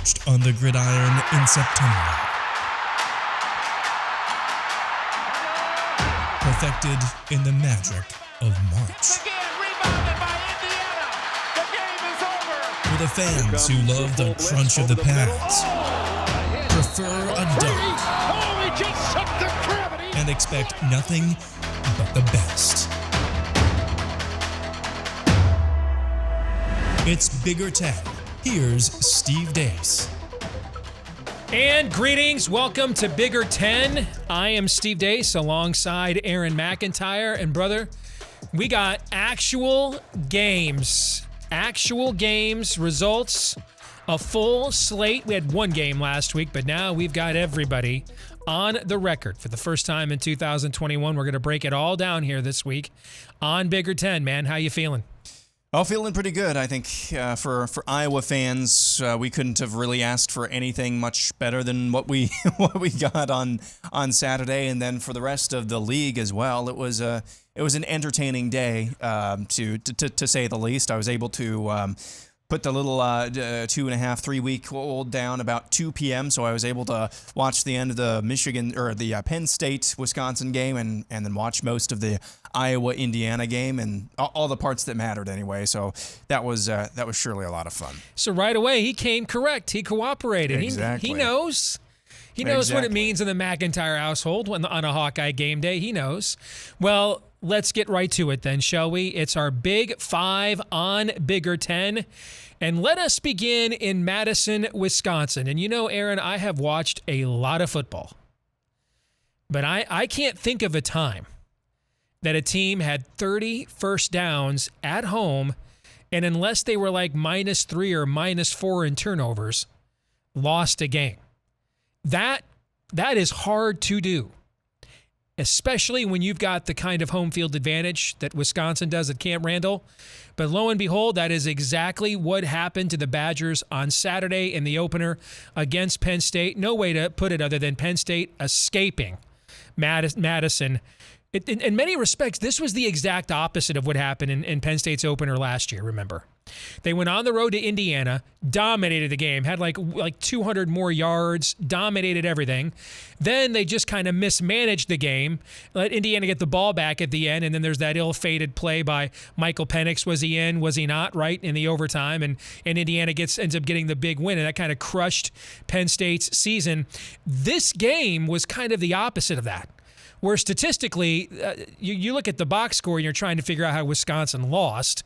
forged on the gridiron in September. Perfected in the magic of March. For the fans who love the crunch of the pads, prefer a dunk, and expect nothing but the best. It's Bigger 10. Here's Steve Deace. And greetings. Welcome to Bigger 10. I am Steve Deace alongside Aaron McIntire. And brother, we got actual games, results, a full slate. We had one game last week, but now we've got everybody on the record for the first time in 2021. We're going to break it all down here this week on Bigger 10. Man, how you feeling? Oh, feeling pretty good. I think for Iowa fans, we couldn't have really asked for anything much better than what we got on Saturday, and then for the rest of the league as well, it was an entertaining day to say the least. I was able to put the little 3-week-old down about 2 p.m., so I was able to watch the end of the Penn State-Wisconsin game and then watch most of the Iowa-Indiana game and all the parts that mattered anyway. So that was surely a lot of fun. So right away, he came correct. He cooperated. Exactly. He knows. He knows what it means in the McIntire household on a Hawkeye game day. He knows. Well, let's get right to it then, shall we? It's our Big 5 on Bigger 10. And let us begin in Madison, Wisconsin. And you know, Aaron, I have watched a lot of football. But I can't think of a time that a team had 30 first downs at home, and unless they were like -3 or -4 in turnovers, lost a game. That is hard to do, especially when you've got the kind of home field advantage that Wisconsin does at Camp Randall. But lo and behold, that is exactly what happened to the Badgers on Saturday in the opener against Penn State. No way to put it other than Penn State escaping Madison. In many respects, this was the exact opposite of what happened in Penn State's opener last year, remember. They went on the road to Indiana, dominated the game, had like 200 more yards, dominated everything. Then they just kind of mismanaged the game, let Indiana get the ball back at the end, and then there's that ill-fated play by Michael Penix. Was he in? Was he not? Right, in the overtime, and Indiana ends up getting the big win, and that kind of crushed Penn State's season. This game was kind of the opposite of that, where statistically, you look at the box score and you're trying to figure out how Wisconsin lost.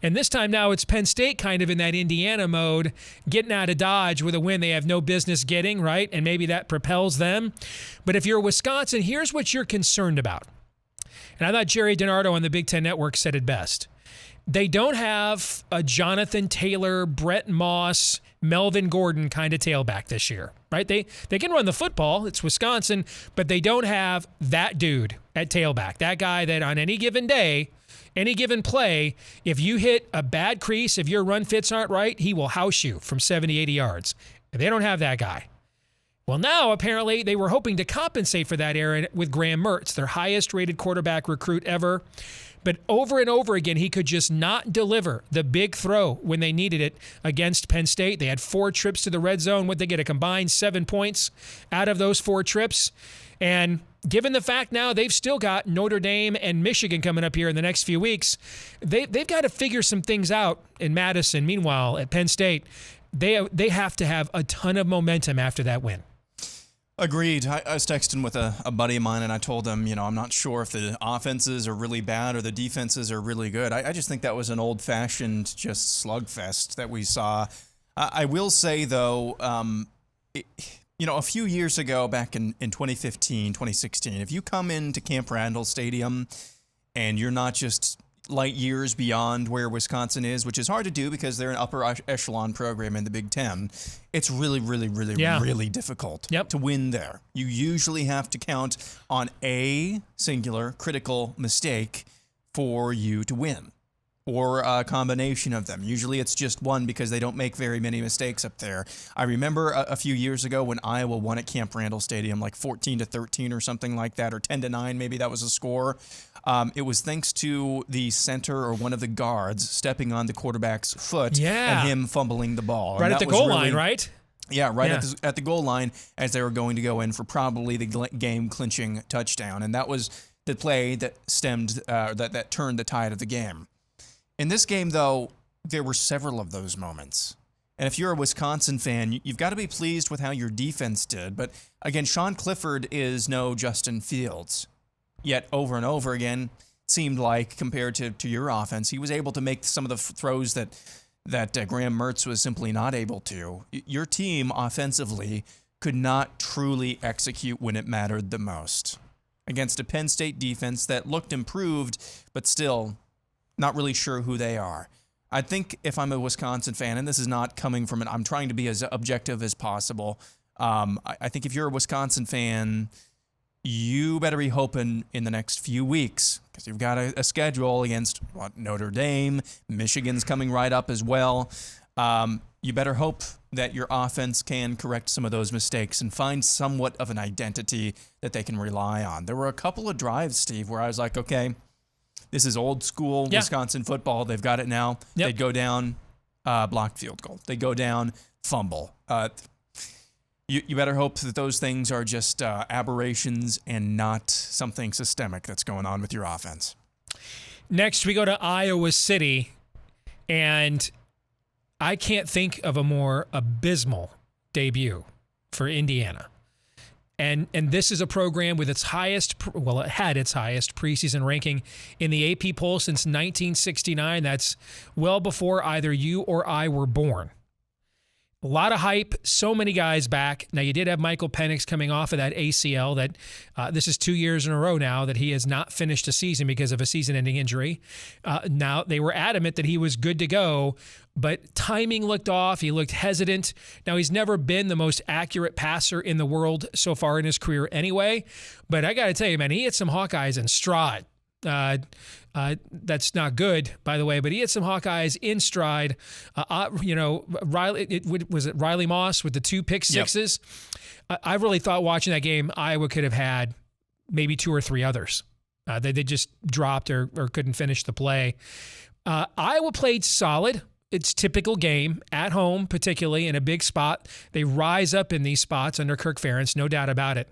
And this time now it's Penn State kind of in that Indiana mode, getting out of Dodge with a win they have no business getting, right? And maybe that propels them. But if you're Wisconsin, here's what you're concerned about. And I thought Jerry DiNardo on the Big Ten Network said it best. They don't have a Jonathan Taylor, Brett Moss, Melvin Gordon kind of tailback this year, right? They can run the football. It's Wisconsin, but they don't have that dude at tailback, that guy that on any given day, any given play, if you hit a bad crease, if your run fits aren't right, he will house you from 70, 80 yards. They don't have that guy. Well, now apparently they were hoping to compensate for that, Aaron, with Graham Mertz, their highest-rated quarterback recruit ever. But over and over again, he could just not deliver the big throw when they needed it against Penn State. They had 4 trips to the red zone. Would they get a combined 7 points out of those 4 trips? And given the fact now they've still got Notre Dame and Michigan coming up here in the next few weeks, they've got to figure some things out in Madison. Meanwhile, at Penn State, they have to have a ton of momentum after that win. Agreed. I was texting with a buddy of mine, and I told him, I'm not sure if the offenses are really bad or the defenses are really good. I just think that was an old-fashioned just slugfest that we saw. I will say, though, a few years ago, back in 2015, 2016, if you come into Camp Randall Stadium and you're not just light years beyond where Wisconsin is, which is hard to do because they're an upper echelon program in the Big Ten, it's really, really, really, really difficult to win there. You usually have to count on a singular critical mistake for you to win, or a combination of them. Usually it's just one because they don't make very many mistakes up there. I remember a few years ago when Iowa won at Camp Randall Stadium, like 14-13 or something like that, or 10-9, maybe that was a score. It was thanks to the center or one of the guards stepping on the quarterback's foot and him fumbling the ball. Right at the goal line, right? Yeah, at the goal line as they were going to go in for probably the game-clinching touchdown, and that was the play that that turned the tide of the game. In this game, though, there were several of those moments. And if you're a Wisconsin fan, you've got to be pleased with how your defense did. But again, Sean Clifford is no Justin Fields. Yet over and over again, it seemed like compared to your offense, he was able to make some of the throws that Graham Mertz was simply not able to. Your team offensively could not truly execute when it mattered the most against a Penn State defense that looked improved, but still not really sure who they are. I think if I'm a Wisconsin fan, and this is not coming from I'm trying to be as objective as possible. I think if you're a Wisconsin fan, you better be hoping in the next few weeks, because you've got a schedule against Notre Dame, Michigan's coming right up as well. You better hope that your offense can correct some of those mistakes and find somewhat of an identity that they can rely on. There were a couple of drives, Steve, where I was like, okay, this is old school Wisconsin football. They've got it now. Yep. They'd go down, blocked field goal. They go down, fumble. You better hope that those things are just aberrations and not something systemic that's going on with your offense. Next, we go to Iowa City, and I can't think of a more abysmal debut for Indiana. And this is a program with its highest, it had its highest preseason ranking in the AP poll since 1969. That's well before either you or I were born. A lot of hype, so many guys back. Now, you did have Michael Penix coming off of that ACL that this is 2 years in a row now that he has not finished a season because of a season-ending injury. Now, they were adamant that he was good to go, but timing looked off. He looked hesitant. Now, he's never been the most accurate passer in the world so far in his career anyway, but I got to tell you, man, he hit some Hawkeyes in stride. That's not good, by the way, but he had some Hawkeyes in stride. Riley Moss with the 2 pick sixes. Yep. I really thought watching that game, Iowa could have had maybe 2 or 3 others. They just dropped or couldn't finish the play. Iowa played solid. It's typical game at home, particularly in a big spot. They rise up in these spots under Kirk Ferentz, no doubt about it.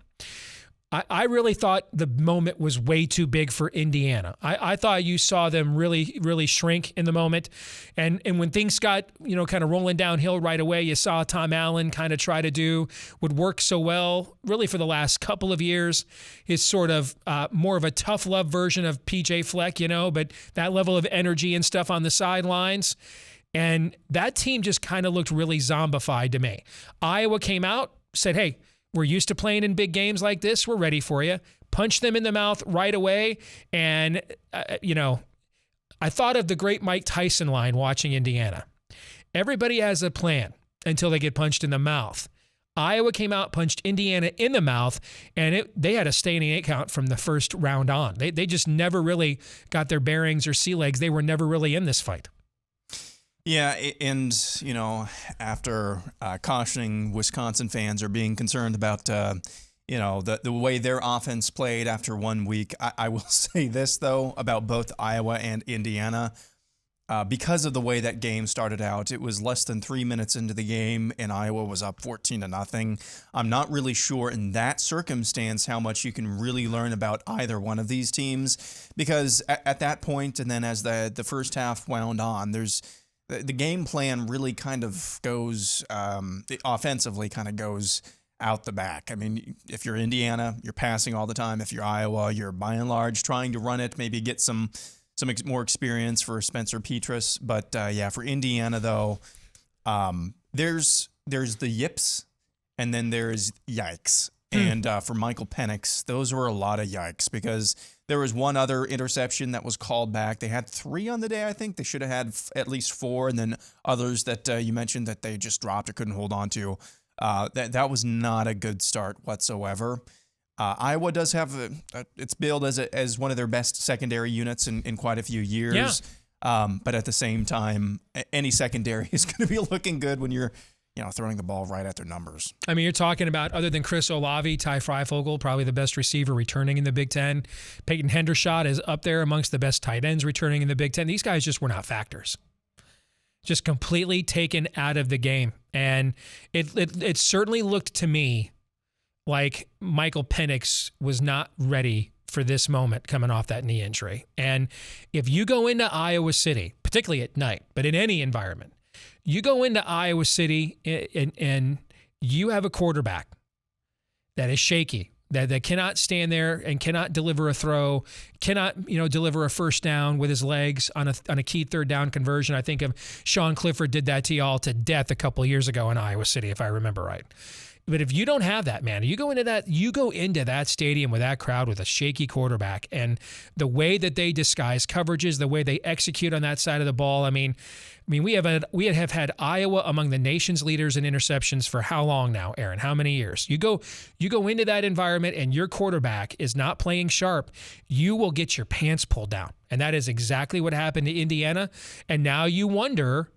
I really thought the moment was way too big for Indiana. I thought you saw them really, really shrink in the moment. And when things got, kind of rolling downhill right away, you saw Tom Allen kind of try to do what worked so well, really for the last couple of years, his sort of more of a tough love version of PJ Fleck, but that level of energy and stuff on the sidelines. And that team just kind of looked really zombified to me. Iowa came out, said, hey, we're used to playing in big games like this. We're ready for you. Punch them in the mouth right away. And, I thought of the great Mike Tyson line watching Indiana. Everybody has a plan until they get punched in the mouth. Iowa came out, punched Indiana in the mouth, and they had a standing 8 count from the first round on. They just never really got their bearings or sea legs. They were never really in this fight. Yeah, and, after cautioning Wisconsin fans or being concerned about, the way their offense played after 1 week, I will say this, though, about both Iowa and Indiana. Because of the way that game started out, it was less than 3 minutes into the game, and Iowa was up 14-0. I'm not really sure in that circumstance how much you can really learn about either one of these teams, because at that point, and then as the first half wound on, the game plan really kind of goes, offensively kind of goes out the back. I mean, if you're Indiana, you're passing all the time. If you're Iowa, you're by and large trying to run it, maybe get some more experience for Spencer Petras. But for Indiana, though, there's the yips and then there's yikes. And for Michael Penix, those were a lot of yikes because there was one other interception that was called back. They had 3 on the day, I think. They should have had at least 4, and then others that you mentioned that they just dropped or couldn't hold on to. That was not a good start whatsoever. Iowa does have it's billed as one of their best secondary units in quite a few years. Yeah. But at the same time, any secondary is going to be looking good when you're throwing the ball right at their numbers. I mean, you're talking about, other than Chris Olave, Ty Freifogel, probably the best receiver returning in the Big Ten. Peyton Hendershot is up there amongst the best tight ends returning in the Big Ten. These guys just were not factors. Just completely taken out of the game. And it certainly looked to me like Michael Penix was not ready for this moment coming off that knee injury. And if you go into Iowa City, particularly at night, but in any environment, you go into Iowa City and you have a quarterback that is shaky, that cannot stand there and cannot deliver a throw, cannot deliver a first down with his legs on a key third down conversion. I think of Sean Clifford did that to y'all to death a couple of years ago in Iowa City, if I remember right. But if you don't have that, man, you go into that stadium with that crowd with a shaky quarterback, and the way that they disguise coverages, the way they execute on that side of the ball. I mean, we have had Iowa among the nation's leaders in interceptions for how long now, Aaron? How many years? You go into that environment and your quarterback is not playing sharp, you will get your pants pulled down. And that is exactly what happened to Indiana. And now you wonder,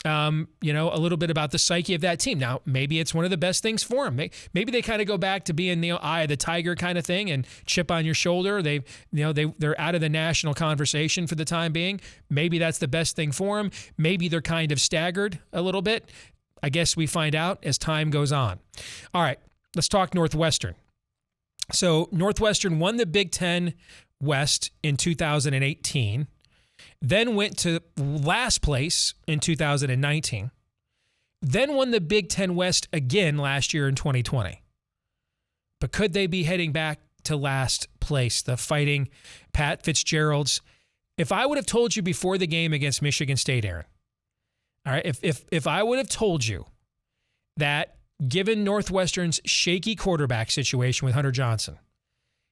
a little bit about the psyche of that team. Now, maybe it's one of the best things for them. Maybe they kind of go back to being the eye of the tiger kind of thing and chip on your shoulder. They're out of the national conversation for the time being. Maybe that's the best thing for them. Maybe they're kind of staggered a little bit. I guess we find out as time goes on. All right, let's talk Northwestern. So Northwestern won the Big Ten West in 2018. Then went to last place in 2019, then won the Big Ten West again last year in 2020. But could they be heading back to last place, the Fighting Pat Fitzgeralds? If I would have told you before the game against Michigan State, Aaron, all right, if I would have told you that given Northwestern's shaky quarterback situation with Hunter Johnson,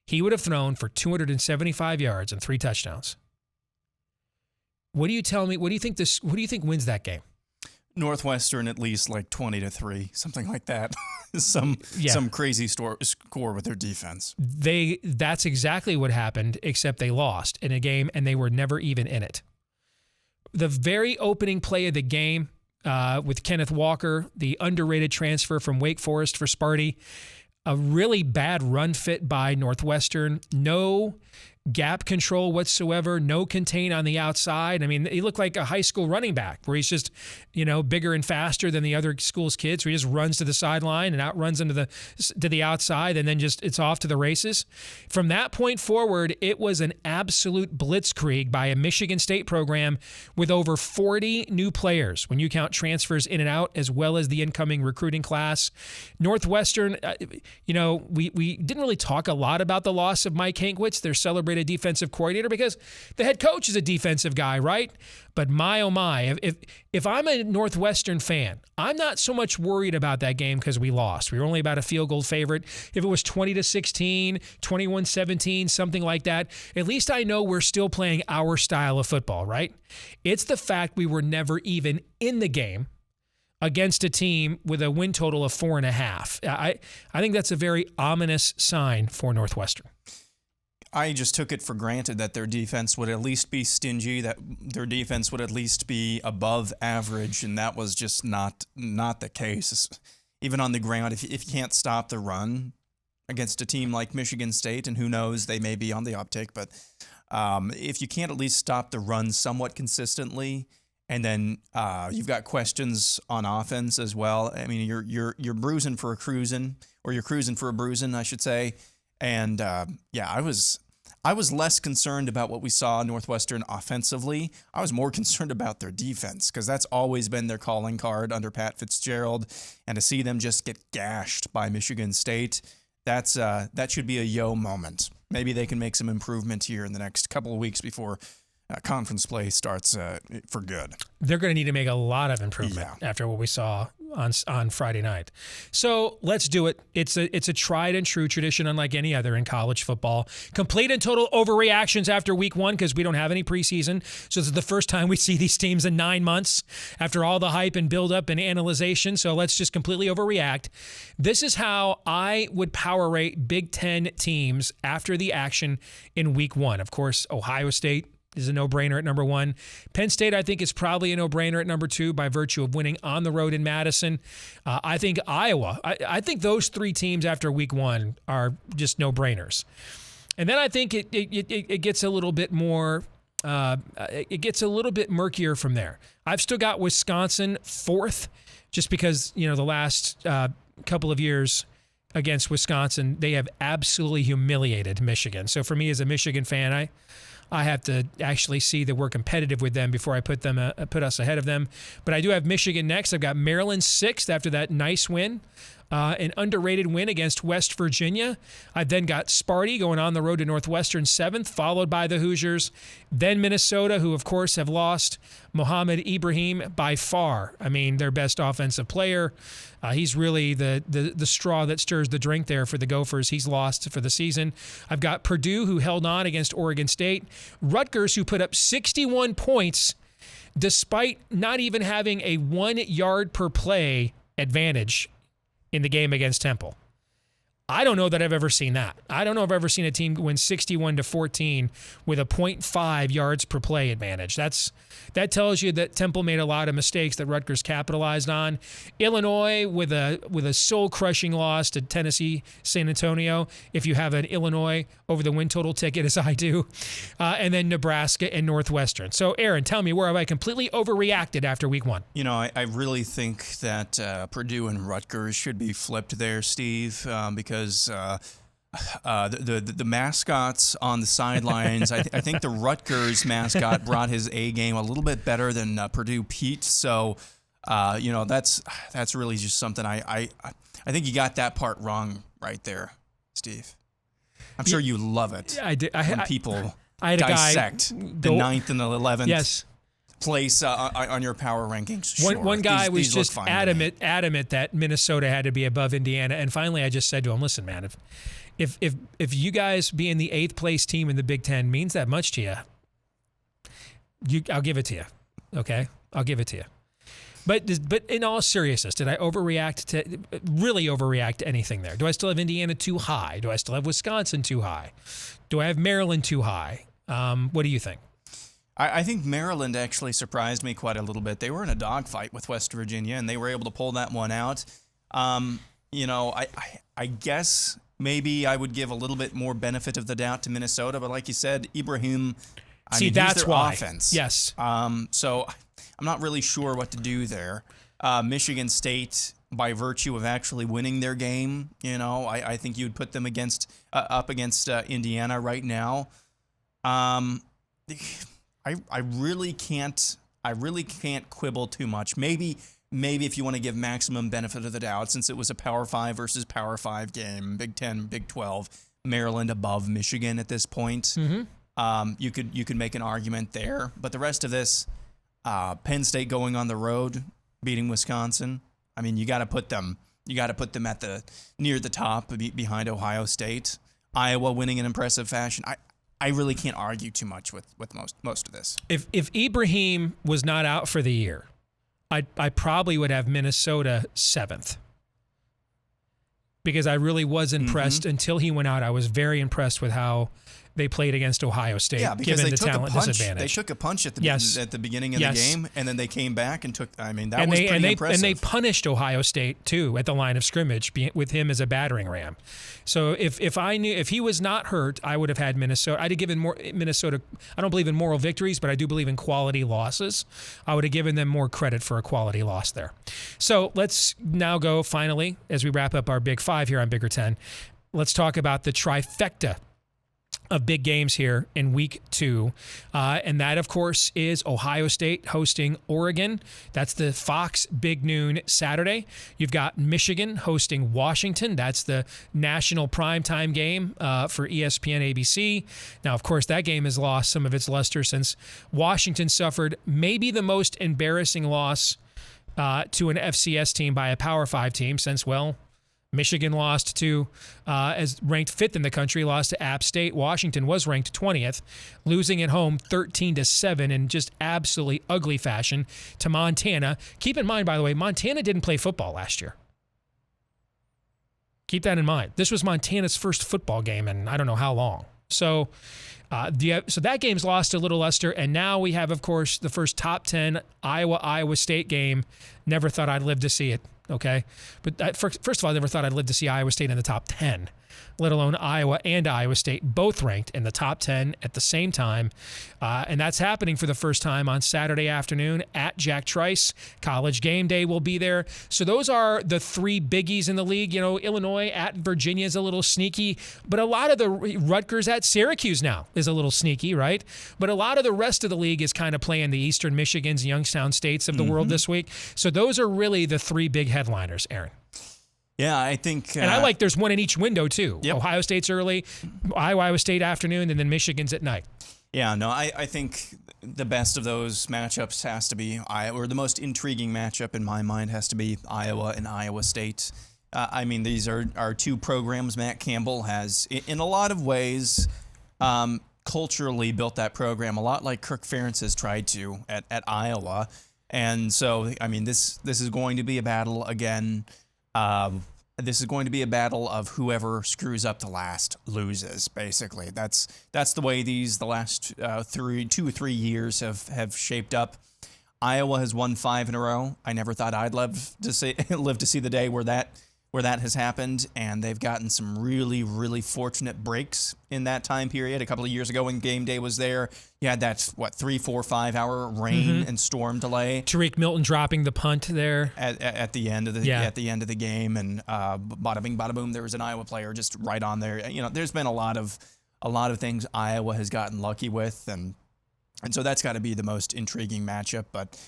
he would have thrown for 275 yards and 3 touchdowns. What do you tell me? What do you think wins that game? Northwestern at least like 20-3, something like that. Some crazy score with their defense. That's exactly what happened, except they lost in a game and they were never even in it. The very opening play of the game with Kenneth Walker, the underrated transfer from Wake Forest for Sparty, a really bad run fit by Northwestern. No gap control whatsoever, no contain on the outside. I mean, he looked like a high school running back where he's just, bigger and faster than the other school's kids. So he just runs to the sideline and outruns them to the outside, and then it's off to the races. From that point forward, it was an absolute blitzkrieg by a Michigan State program with over 40 new players when you count transfers in and out, as well as the incoming recruiting class. Northwestern, we didn't really talk a lot about the loss of Mike Hankwitz, their celebrated defensive coordinator, because the head coach is a defensive guy, right? But my, oh my, if I'm a Northwestern fan, I'm not so much worried about that game because we lost. We were only about a field goal favorite. If it was 20-16, 21-17, something like that, at least I know we're still playing our style of football, right? It's the fact we were never even in the game against a team with a win total of 4.5. I think that's a very ominous sign for Northwestern. I just took it for granted that their defense would at least be stingy, that their defense would at least be above average, and that was just not the case. Even on the ground, if you can't stop the run against a team like Michigan State, and who knows, they may be on the uptick, but if you can't at least stop the run somewhat consistently, and then you've got questions on offense as well. I mean, you're bruising for a cruising, or you're cruising for a bruising, I should say. And I was less concerned about what we saw Northwestern offensively. I was more concerned about their defense, because that's always been their calling card under Pat Fitzgerald. And to see them just get gashed by Michigan State, that should be a yo moment. Maybe they can make some improvement here in the next couple of weeks before conference play starts for good. They're going to need to make a lot of improvement after what we saw on Friday night. So let's do it. It's a tried and true tradition, unlike any other in college football. Complete and total overreactions after week 1, because we don't have any preseason. So this is the first time we see these teams in 9 months after all the hype and buildup and analyzation. So let's just completely overreact. This is how I would power rate Big Ten teams after the action in week 1. Of course, Ohio State is a no-brainer at number 1. Penn State, I think, is probably a no-brainer at number 2 by virtue of winning on the road in Madison. I think Iowa. I think those 3 teams after week 1 are just no-brainers. And then I think it gets a little bit more it gets a little bit murkier from there. I've still got Wisconsin 4th, just because, the last couple of years against Wisconsin, they have absolutely humiliated Michigan. So for me as a Michigan fan, I have to actually see that we're competitive with them before I put us ahead of them. But I do have Michigan next. I've got Maryland 6th after that nice win. An underrated win against West Virginia. I've then got Sparty going on the road to Northwestern 7th, followed by the Hoosiers. Then Minnesota, who, of course, have lost Mohamed Ibrahim by far. I mean, their best offensive player. He's really the straw that stirs the drink there for the Gophers. He's lost for the season. I've got Purdue, who held on against Oregon State. Rutgers, who put up 61 points despite not even having a 1 yard per play advantage in the game against Temple. I don't know that I've ever seen that. I don't know if I've ever seen a team win 61-14 with a 0.5 yards per play advantage. That tells you that Temple made a lot of mistakes that Rutgers capitalized on. Illinois with a soul-crushing loss to Tennessee San Antonio, if you have an Illinois over the win total ticket, as I do. And then Nebraska and Northwestern. So, Aaron, tell me, where have I completely overreacted after week 1? I really think that Purdue and Rutgers should be flipped there, Steve, because the mascots on the sidelines, I think the Rutgers mascot brought his A game a little bit better than Purdue Pete. So, that's really just something I think you got that part wrong right there, Steve. I'm sure you love it. I did. When people I dissect the 9th and the 11th. Yes. Place on your power rankings. Sure. One guy was these just adamant that Minnesota had to be above Indiana, and finally I just said to him, "Listen, man, if you guys being the 8th place team in the Big Ten means that much to you, I'll give it to you. Okay, I'll give it to you. But in all seriousness, did I really overreact to anything there? Do I still have Indiana too high? Do I still have Wisconsin too high? Do I have Maryland too high? What do you think? I think Maryland actually surprised me quite a little bit. They were in a dogfight with West Virginia, and they were able to pull that one out. I guess maybe I would give a little bit more benefit of the doubt to Minnesota, but like you said, Ibrahim, that's their why. Offense. Yes. So I'm not really sure what to do there. Michigan State, by virtue of actually winning their game, I think you'd put them up against Indiana right now. I really can't quibble too much. Maybe if you want to give maximum benefit of the doubt, since it was a Power 5 versus Power 5 game, Big 10, Big 12, Maryland above Michigan at this point. Mm-hmm. You could make an argument there, but the rest of this, Penn State going on the road, beating Wisconsin. I mean, you got to put them at near the top behind Ohio State. Iowa winning in impressive fashion. I really can't argue too much with most of this. If Ibrahim was not out for the year, I probably would have Minnesota 7th. Because I really was impressed until he went out. I was very impressed with how they played against Ohio State, given the talent disadvantage. They took a punch at the beginning of the game, and then they came back and took. I mean, that was pretty impressive. And they punished Ohio State too at the line of scrimmage with him as a battering ram. So if he was not hurt, I would have had Minnesota. I'd have given Minnesota. I don't believe in moral victories, but I do believe in quality losses. I would have given them more credit for a quality loss there. So let's now go finally as we wrap up our Big 5 here on Bigger 10. Let's talk about the trifecta of big games here in week 2. And that, of course, is Ohio State hosting Oregon. That's the Fox Big Noon Saturday. You've got Michigan hosting Washington. That's the national primetime game for ESPN ABC. Now, of course, that game has lost some of its luster since Washington suffered maybe the most embarrassing loss to an FCS team by a Power 5 team since, Michigan lost to, as ranked 5th in the country, lost to App State. Washington was ranked 20th, losing at home 13-7 in just absolutely ugly fashion to Montana. Keep in mind, by the way, Montana didn't play football last year. Keep that in mind. This was Montana's first football game in I don't know how long. So that game's lost a little luster, and now we have, of course, the first top 10 Iowa State game. Never thought I'd live to see it. okay? But first of all, I never thought I'd live to see Iowa State in the top 10, let alone Iowa and Iowa State both ranked in the top 10 at the same time. And that's happening for the first time on Saturday afternoon at Jack Trice. College Game Day will be there. So those are the three biggies in the league. You know, Illinois at Virginia is a little sneaky, but a lot of the Rutgers at Syracuse now is a little sneaky, right? But a lot of the rest of the league is kind of playing the Eastern Michigans, Youngstown States of the world this week. So those are really the three big headliners, Aaron. Yeah, I think... and I like there's one in each window, too. Yep. Ohio State's early, Iowa State afternoon, and then Michigan's at night. Yeah, no, I think the best of those matchups has to be Iowa, or the most intriguing matchup in my mind has to be Iowa and Iowa State. I mean, these are two programs. Matt Campbell has, in a lot of ways, culturally built that program a lot like Kirk Ferentz has tried to at Iowa. And so, I mean, this is going to be a battle again. This is going to be a battle of whoever screws up the last loses, basically. That's the way the last 2 or 3 years have shaped up. Iowa has won 5 in a row. I never thought I'd live to see the day where that has happened, and they've gotten some really, really fortunate breaks in that time period. A couple of years ago when game day was there, you had that, 3, 4, 5 hour rain and storm delay. Tariq Milton dropping the punt there at the end of the game, and bada bing, bada boom, there was an Iowa player just right on there. You know, there's been a lot of things Iowa has gotten lucky with, and so that's got to be the most intriguing matchup. But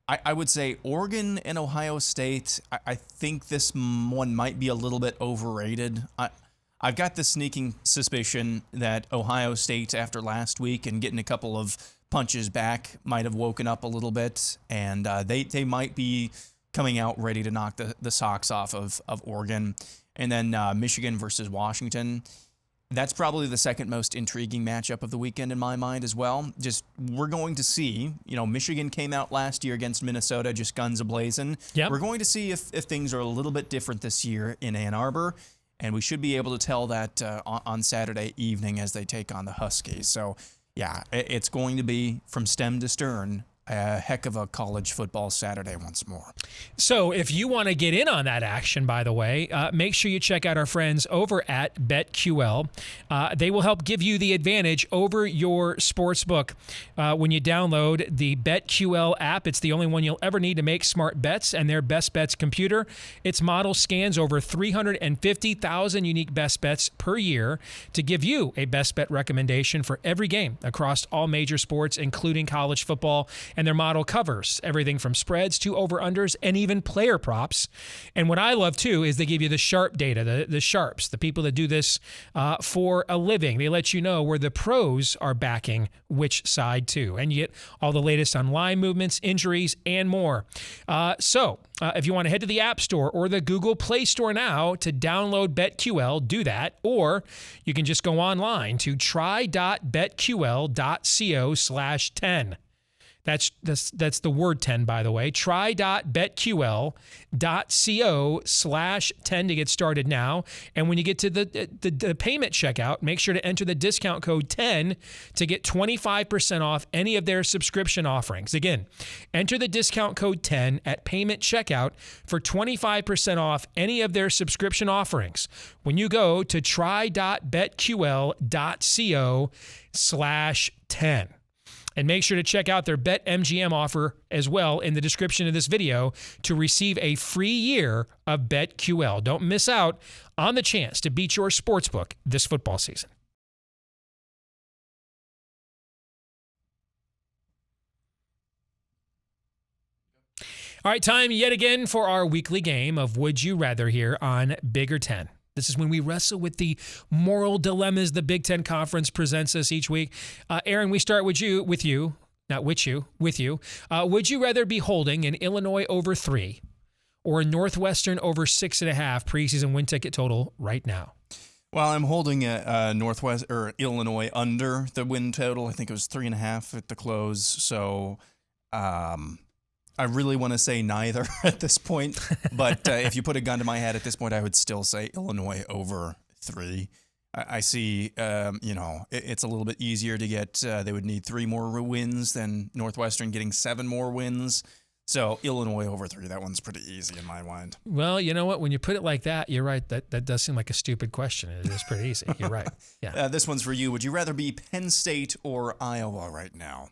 I would say Oregon and Ohio State, I think this one might be a little bit overrated. I've got the sneaking suspicion that Ohio State, after last week and getting a couple of punches back, might have woken up a little bit, and they might be coming out ready to knock the socks off of Oregon. And then Michigan versus Washington. That's probably the second most intriguing matchup of the weekend in my mind as well. Just, we're going to see, Michigan came out last year against Minnesota, just guns a-blazing. Yep. We're going to see if things are a little bit different this year in Ann Arbor, and we should be able to tell that on Saturday evening as they take on the Huskies. So, yeah, it's going to be from stem to stern a heck of a college football Saturday once more. So if you want to get in on that action, by the way, make sure you check out our friends over at BetQL. They will help give you the advantage over your sportsbook when you download the BetQL app. It's the only one you'll ever need to make smart bets, and their Best Bets computer. Its model scans over 350,000 unique best bets per year to give you a best bet recommendation for every game across all major sports, including college football. And their model covers everything from spreads to over-unders and even player props. And what I love, too, is they give you the sharp data, the sharps, the people that do this for a living. They let you know where the pros are backing which side, too. And you get all the latest on line movements, injuries, and more. So if you want to head to the App Store or the Google Play Store now to download BetQL, do that. Or you can just go online to try.betql.co/10. That's the word 10, by the way. Try.betql.co/10 to get started now. And when you get to the payment checkout, make sure to enter the discount code 10 to get 25% off any of their subscription offerings. Again, enter the discount code 10 at payment checkout for 25% off any of their subscription offerings when you go to try.betql.co/10. And make sure to check out their BetMGM offer as well in the description of this video to receive a free year of BetQL. Don't miss out on the chance to beat your sportsbook this football season. All right, time yet again for our weekly game of Would You Rather here on Bigger 10. This is when we wrestle with the moral dilemmas the Big Ten Conference presents us each week. Aaron, we start with you. Would you rather be holding an Illinois over 3 or a Northwestern over 6.5 preseason win ticket total right now? Well, I'm holding a Illinois under the win total. I think it was 3.5 at the close. So, I really want to say neither at this point, but if you put a gun to my head at this point, I would still say Illinois over 3. I see, it's a little bit easier to get. They would need 3 more wins than Northwestern getting 7 more wins. So Illinois over 3, that one's pretty easy in my mind. Well, you know what? When you put it like that, you're right. That does seem like a stupid question. It is pretty easy. You're right. Yeah. This one's for you. Would you rather be Penn State or Iowa right now?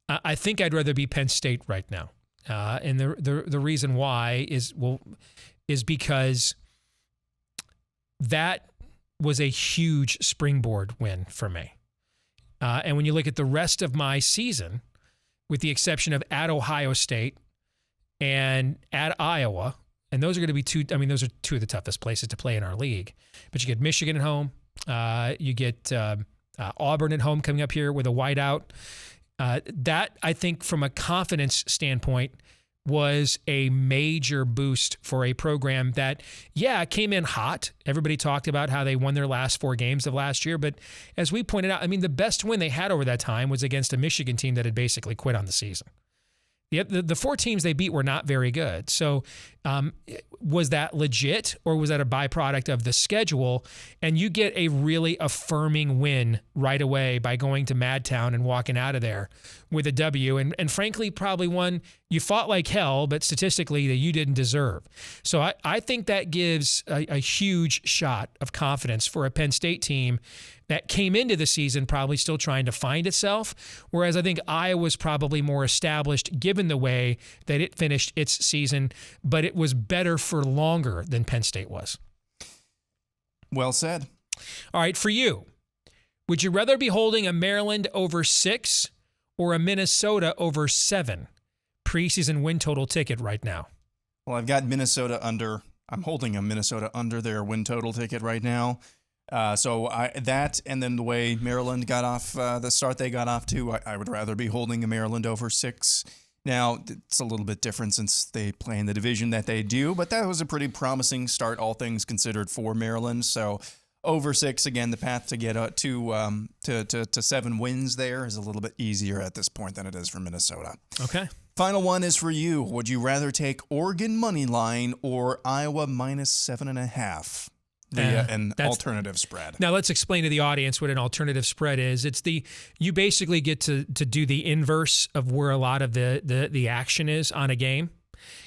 I think I'd rather be Penn State right now. And the reason why is because that was a huge springboard win for me. And when you look at the rest of my season, with the exception of at Ohio State and at Iowa, and those are going to be those are two of the toughest places to play in our league. But you get Michigan at home. You get Auburn at home coming up here with a whiteout. That, I think, from a confidence standpoint, was a major boost for a program that, came in hot. Everybody talked about how they won their last 4 games of last year. But as we pointed out, the best win they had over that time was against a Michigan team that had basically quit on the season. The 4 teams they beat were not very good. So was that legit, or was that a byproduct of the schedule? And you get a really affirming win right away by going to Madtown and walking out of there with a W. And frankly, probably one you fought like hell, but statistically that you didn't deserve. So I think that gives a huge shot of confidence for a Penn State team that came into the season probably still trying to find itself, whereas I think Iowa's probably more established given the way that it finished its season, but it was better for longer than Penn State was. Well said. All right, for you, would you rather be holding a Maryland over 6 or a Minnesota over 7 preseason win total ticket right now? Well, I've got Minnesota under. I'm holding a Minnesota under their win total ticket right now. That, and then the way Maryland got off, the start they got off to, I would rather be holding a Maryland over 6. Now, it's a little bit different since they play in the division that they do, but that was a pretty promising start, all things considered, for Maryland. So over 6, again, the path to get to 7 wins there is a little bit easier at this point than it is for Minnesota. Okay. Final one is for you. Would you rather take Oregon money line or Iowa minus 7.5? An alternative spread. Now let's explain to the audience what an alternative spread is. It's you basically get to do the inverse of where a lot of the action is on a game.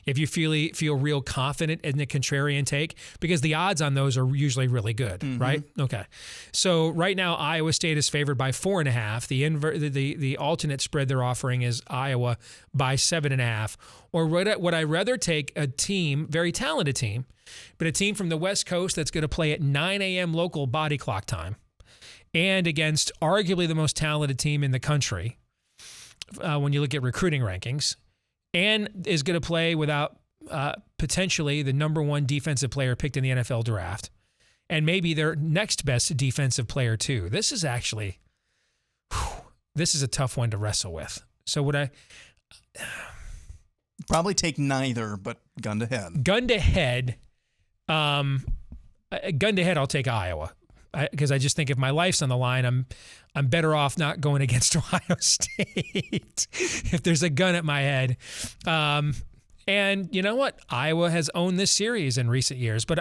If you feel real confident in the contrarian take, because the odds on those are usually really good, right? Okay. So right now Iowa State is favored by 4.5. The alternate spread they're offering is Iowa by 7.5. Or would I rather take a team, very talented team, but a team from the West Coast that's going to play at 9 a.m. local body clock time, and against arguably the most talented team in the country when you look at recruiting rankings, and is going to play without potentially the number 1 defensive player picked in the NFL draft, and maybe their next best defensive player too. This is actually, this is a tough one to wrestle with. So would I... Probably take neither, but gun to head. Gun to head, I'll take Iowa, because I just think if my life's on the line, I'm better off not going against Ohio State if there's a gun at my head. And you know what? Iowa has owned this series in recent years, but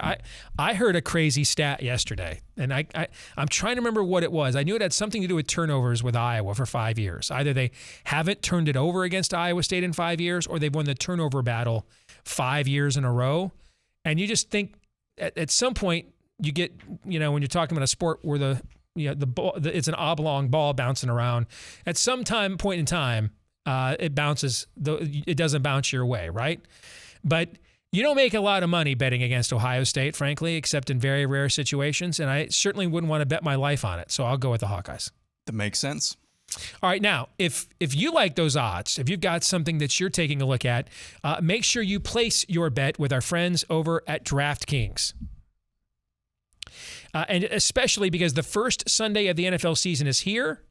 I heard a crazy stat yesterday, and I'm trying to remember what it was. I knew it had something to do with turnovers with Iowa for 5 years. Either they haven't turned it over against Iowa State in 5 years, or they've won the turnover battle 5 years in a row. And you just think at some point you get, when you're talking about a sport where the ball, it's an oblong ball bouncing around, at some point in time, it bounces. It doesn't bounce your way, right? But you don't make a lot of money betting against Ohio State, frankly, except in very rare situations. And I certainly wouldn't want to bet my life on it. So I'll go with the Hawkeyes. That makes sense. All right. Now, if you like those odds, if you've got something that you're taking a look at, make sure you place your bet with our friends over at DraftKings. And especially because the first Sunday of the NFL season is here.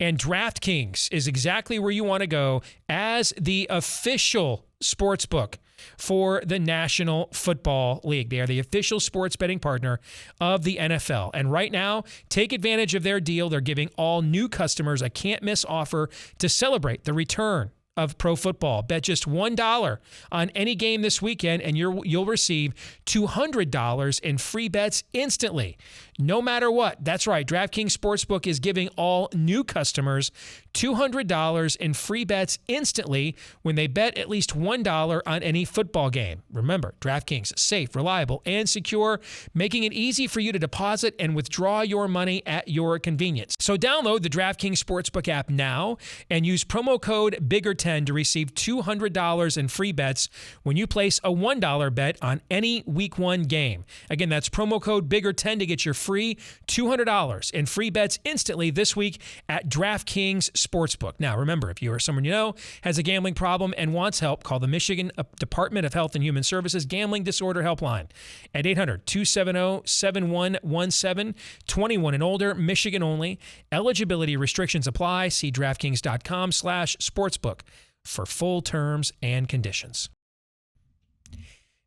And DraftKings is exactly where you want to go as the official sportsbook for the National Football League. They are the official sports betting partner of the NFL. And right now, take advantage of their deal. They're giving all new customers a can't-miss offer to celebrate the return of pro football. Bet just $1 on any game this weekend, and you'll receive $200 in free bets instantly, no matter what. That's right. DraftKings Sportsbook is giving all new customers $200 in free bets instantly when they bet at least $1 on any football game. Remember, DraftKings, safe, reliable, and secure, making it easy for you to deposit and withdraw your money at your convenience. So download the DraftKings Sportsbook app now and use promo code BIGGER10 to receive $200 in free bets when you place a $1 bet on any Week 1 game. Again, that's promo code BIGGER10 to get your free $200 in free bets instantly this week at DraftKings Sportsbook. Now, remember, if you or someone you know has a gambling problem and wants help, call the Michigan Department of Health and Human Services Gambling Disorder Helpline at 800-270-7117, 21 and older, Michigan only. Eligibility restrictions apply. See DraftKings.com/sportsbook for full terms and conditions.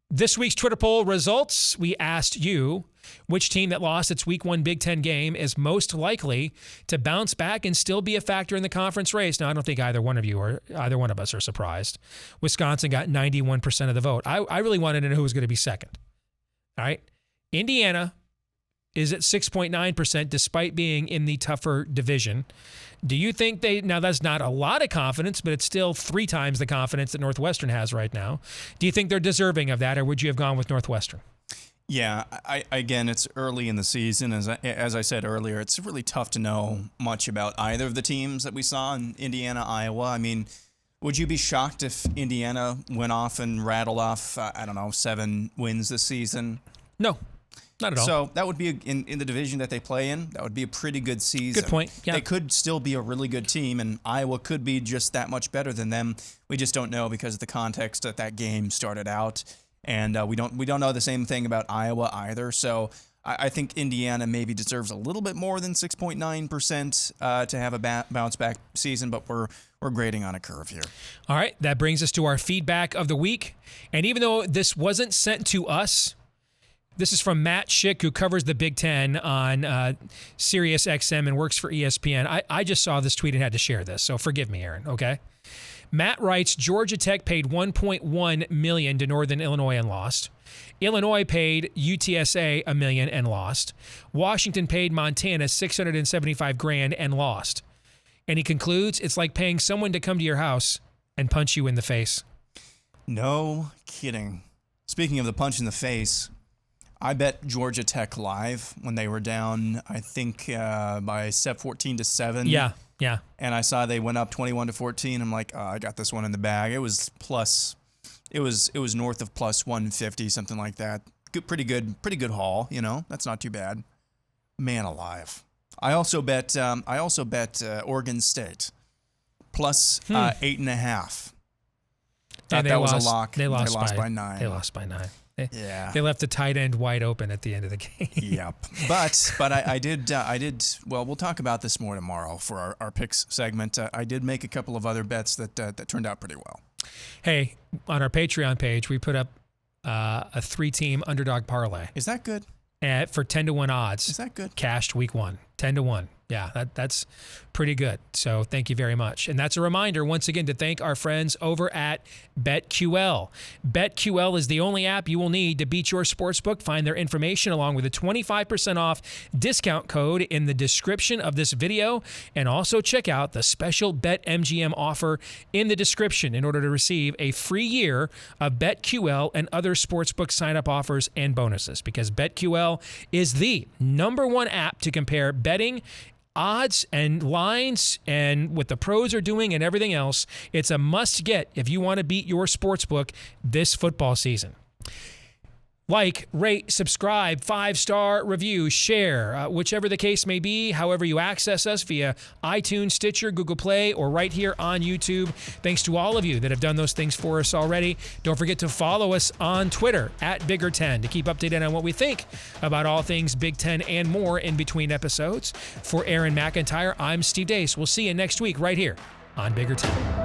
This week's Twitter poll results, we asked you which team that lost its Week 1 Big Ten game is most likely to bounce back and still be a factor in the conference race. Now, I don't think either one of us are surprised. Wisconsin got 91% of the vote. I really wanted to know who was going to be second. All right. Indiana is at 6.9% despite being in the tougher division. Do you think now that's not a lot of confidence, but it's still 3 times the confidence that Northwestern has right now. Do you think they're deserving of that, or would you have gone with Northwestern? Yeah, again, it's early in the season. As I said earlier, it's really tough to know much about either of the teams that we saw in Indiana, Iowa. I mean, would you be shocked if Indiana went off and rattled off, 7 wins this season? No. Not at all. So that would be, in the division that they play in, that would be a pretty good season. Good point. Yeah. They could still be a really good team, and Iowa could be just that much better than them. We just don't know because of the context that game started out, and we don't know the same thing about Iowa either. So I think Indiana maybe deserves a little bit more than 6.9% to have a bounce back season, but we're grading on a curve here. All right, that brings us to our feedback of the week, and even though this wasn't sent to us, this is from Matt Schick, who covers the Big Ten on Sirius XM and works for ESPN. I just saw this tweet and had to share this, so forgive me, Aaron, okay? Matt writes, Georgia Tech paid $1.1 million to Northern Illinois and lost. Illinois paid UTSA $1 million and lost. Washington paid Montana $675,000 and lost. And he concludes, it's like paying someone to come to your house and punch you in the face. No kidding. Speaking of the punch in the face, I bet Georgia Tech live when they were down, I think, by 14-7. Yeah. And I saw they went up 21-14. I'm like, I got this one in the bag. It was north of plus 150, something like that. Pretty good haul. That's not too bad. Man alive. I also bet Oregon State plus 8.5. That was a lock. They lost by 9. They lost by 9. Yeah, they left the tight end wide open at the end of the game. Yep. But I did. Well, we'll talk about this more tomorrow for our picks segment. I did make a couple of other bets that turned out pretty well. Hey, on our Patreon page, we put up a 3-team underdog parlay. Is that good? For 10-1 odds. Is that good? Cashed week 1, 10-1. Yeah, that's pretty good. So thank you very much. And that's a reminder, once again, to thank our friends over at BetQL. BetQL is the only app you will need to beat your sportsbook. Find their information along with a 25% off discount code in the description of this video. And also check out the special BetMGM offer in the description in order to receive a free year of BetQL and other sportsbook sign-up offers and bonuses. Because BetQL is the #1 app to compare betting, odds and lines, and what the pros are doing and everything else. It's a must get if you want to beat your sportsbook this football season. Like, rate, subscribe, 5-star review, share, whichever the case may be, however you access us via iTunes, Stitcher, Google Play, or right here on YouTube. Thanks to all of you that have done those things for us already. Don't forget to follow us on Twitter at Bigger10 to keep updated on what we think about all things Big Ten and more in between episodes. For Aaron McIntire, I'm Steve Deace. We'll see you next week right here on Bigger 10.